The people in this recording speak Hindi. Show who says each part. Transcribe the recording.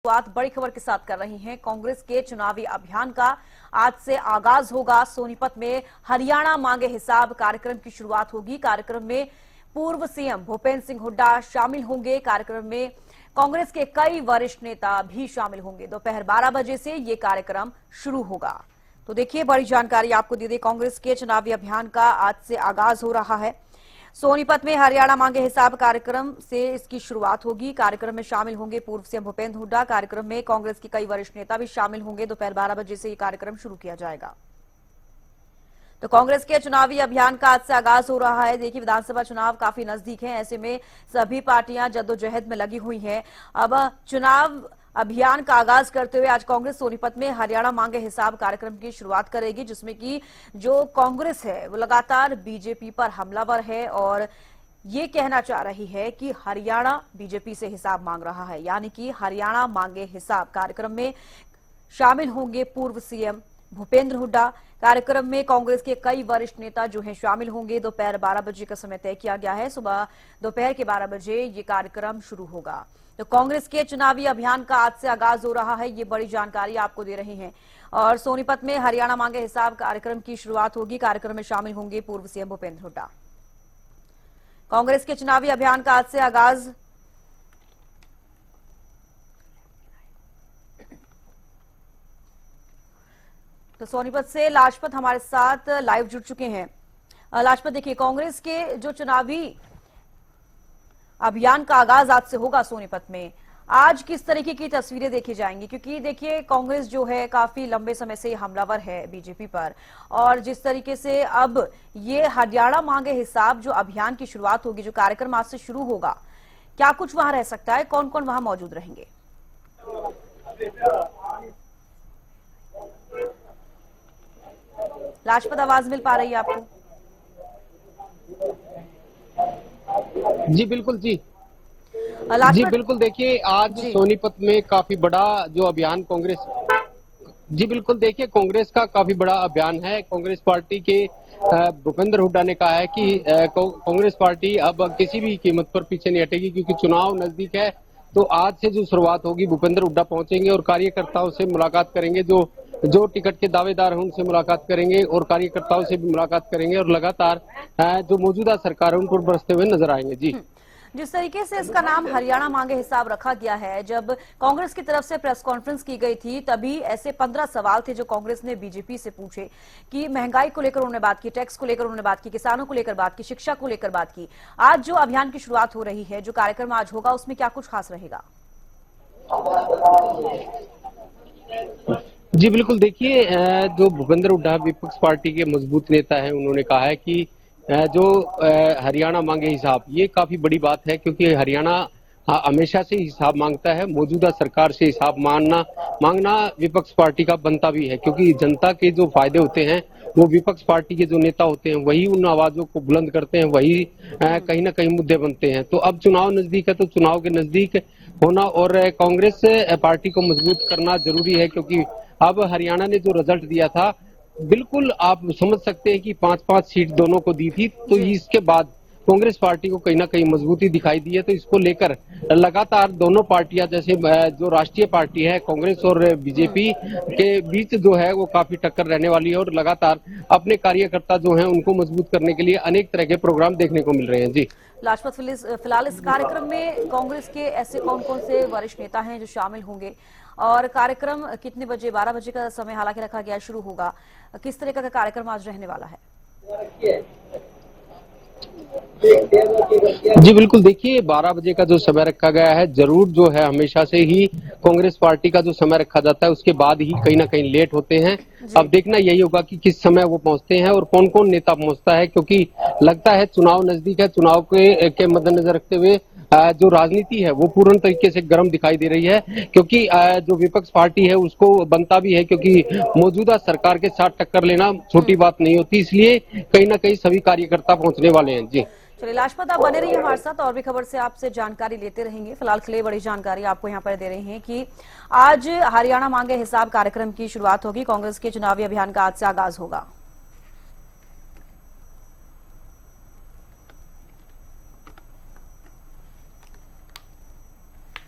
Speaker 1: शुरुआत बड़ी खबर के साथ कर रही हैं। कांग्रेस के चुनावी अभियान का आज से आगाज होगा। सोनीपत में हरियाणा मांगे हिसाब कार्यक्रम की शुरुआत होगी। कार्यक्रम में पूर्व सीएम भूपेंद्र सिंह हुड्डा शामिल होंगे। कार्यक्रम में कांग्रेस के कई वरिष्ठ नेता भी शामिल होंगे। दोपहर 12 बजे से ये कार्यक्रम शुरू होगा। तो देखिए, बड़ी जानकारी आपको दे दें, कांग्रेस के चुनावी अभियान का आज से आगाज हो रहा है। सोनीपत में हरियाणा मांगे हिसाब कार्यक्रम से इसकी शुरुआत होगी। कार्यक्रम में शामिल होंगे पूर्व सीएम भूपेंद्र हुड्डा। कार्यक्रम में कांग्रेस के कई वरिष्ठ नेता भी शामिल होंगे। दोपहर 12 बजे से यह कार्यक्रम शुरू किया जाएगा। तो कांग्रेस के चुनावी अभियान का आज से आगाज हो रहा है। देखिए, विधानसभा चुनाव काफी नजदीक है, ऐसे में सभी पार्टियां जद्दोजहद में लगी हुई हैं। अब चुनाव अभियान का आगाज करते हुए आज कांग्रेस सोनीपत में हरियाणा मांगे हिसाब कार्यक्रम की शुरुआत करेगी, जिसमें कि जो कांग्रेस है वो लगातार बीजेपी पर हमलावर है और ये कहना चाह रही है कि हरियाणा बीजेपी से हिसाब मांग रहा है। यानी कि हरियाणा मांगे हिसाब कार्यक्रम में शामिल होंगे पूर्व सीएम भूपेंद्र हुड्डा। कार्यक्रम में कांग्रेस के कई वरिष्ठ नेता जो हैं शामिल होंगे। दोपहर 12 बजे का समय तय किया गया है। सुबह दोपहर के 12 बजे ये कार्यक्रम शुरू होगा। तो कांग्रेस के चुनावी अभियान का आज से आगाज हो रहा है, ये बड़ी जानकारी आपको दे रहे हैं। और सोनीपत में हरियाणा मांगे हिसाब कार्यक्रम की शुरुआत होगी। कार्यक्रम में शामिल होंगे पूर्व सीएम भूपेंद्र हुड्डा। कांग्रेस के चुनावी अभियान का आज से आगाज। तो सोनीपत से लाजपत हमारे साथ लाइव जुड़ चुके हैं। लाजपत, देखिए, कांग्रेस के जो चुनावी अभियान का आगाज आज से होगा सोनीपत में, आज किस तरीके की तस्वीरें देखी जाएंगी? क्योंकि देखिए, कांग्रेस जो है काफी लंबे समय से हमलावर है बीजेपी पर, और जिस तरीके से अब ये हरियाणा मांगे हिसाब जो अभियान की शुरुआत होगी, जो कार्यक्रम आज से शुरू होगा, क्या कुछ वहां रह सकता है? कौन कौन वहां मौजूद रहेंगे? लाजपत, आवाज मिल पा रही है आपको?
Speaker 2: जी बिल्कुल जी बिल्कुल। देखिए, आज सोनीपत में काफी बड़ा जो अभियान कांग्रेस का काफी बड़ा अभियान है। कांग्रेस पार्टी के भूपेंद्र हुड्डा ने कहा है कि कांग्रेस पार्टी अब किसी भी कीमत पर पीछे नहीं हटेगी, क्योंकि चुनाव नजदीक है। तो आज से जो शुरुआत होगी, भूपेंद्र हुड्डा पहुंचेंगे और कार्यकर्ताओं से मुलाकात करेंगे। जो टिकट के दावेदार हैं उनसे मुलाकात करेंगे और कार्यकर्ताओं से भी मुलाकात करेंगे और लगातार जो मौजूदा सरकार है उन पर बरसते हुए नजर आएंगे। जी,
Speaker 1: जिस तरीके से इसका नाम हरियाणा मांगे हिसाब रखा गया है, जब कांग्रेस की तरफ से प्रेस कॉन्फ्रेंस की गई थी तभी ऐसे 15 सवाल थे जो कांग्रेस ने बीजेपी से पूछे कि महंगाई को लेकर उन्होंने बात की, टैक्स को लेकर उन्होंने बात की, किसानों को लेकर बात की, शिक्षा को लेकर बात की। आज जो अभियान की शुरुआत हो रही है, जो कार्यक्रम आज होगा, उसमें क्या कुछ खास रहेगा?
Speaker 2: जी बिल्कुल। देखिए, जो भूपेंद्र हुड्डा विपक्ष पार्टी के मजबूत नेता हैं, उन्होंने कहा है कि जो हरियाणा मांगे हिसाब, ये काफी बड़ी बात है, क्योंकि हरियाणा हमेशा से हिसाब मांगता है। मौजूदा सरकार से हिसाब मांगना विपक्ष पार्टी का बनता भी है, क्योंकि जनता के जो फायदे होते हैं वो विपक्ष पार्टी के जो नेता होते हैं वही उन आवाजों को बुलंद करते हैं, वही कहीं ना कहीं मुद्दे बनते हैं। तो अब चुनाव नजदीक है, तो चुनाव के नजदीक होना और कांग्रेस पार्टी को मजबूत करना जरूरी है, क्योंकि अब हरियाणा ने जो रिजल्ट दिया था, बिल्कुल आप समझ सकते हैं कि 5-5 सीट दोनों को दी थी। तो इसके बाद कांग्रेस पार्टी को कहीं ना कहीं मजबूती दिखाई दी है। तो इसको लेकर लगातार दोनों पार्टियां, जैसे जो राष्ट्रीय पार्टी है कांग्रेस और बीजेपी के बीच जो है वो काफी टक्कर रहने वाली है, और लगातार अपने कार्यकर्ता जो हैं उनको मजबूत करने के लिए अनेक तरह के प्रोग्राम देखने को मिल रहे हैं। जी
Speaker 1: लाजपत, फिलहाल इस कार्यक्रम में कांग्रेस के ऐसे कौन कौन से वरिष्ठ नेता हैं जो शामिल होंगे, और कार्यक्रम कितने बजे? 12 बजे का समय हालांकि रखा गया, शुरू होगा। किस तरह का कार्यक्रम आज रहने वाला है?
Speaker 2: जी बिल्कुल। देखिए, 12 बजे का जो समय रखा गया है, जरूर जो है हमेशा से ही कांग्रेस पार्टी का जो समय रखा जाता है उसके बाद ही कहीं ना कहीं लेट होते हैं। अब देखना यही होगा कि किस समय वो पहुंचते हैं और कौन कौन नेता पहुंचता है, क्योंकि लगता है चुनाव नजदीक है। चुनाव के मद्देनजर रखते हुए जो राजनीति है वो पूर्ण तरीके से गर्म दिखाई दे रही है, क्योंकि जो विपक्ष पार्टी है उसको बनता भी है, क्योंकि मौजूदा सरकार के साथ टक्कर लेना छोटी बात नहीं होती। इसलिए कहीं ना कहीं सभी कार्यकर्ता पहुंचने वाले हैं। जी
Speaker 1: चलिए लाजपत, आप बने रहिए हमारे साथ, और भी खबर से आपसे जानकारी लेते रहेंगे। फिलहाल के लिए बड़ी जानकारी आपको यहाँ पर दे रहे हैं कि आज हरियाणा मांगे हिसाब कार्यक्रम की शुरुआत होगी। कांग्रेस के चुनावी अभियान का आज से आगाज होगा।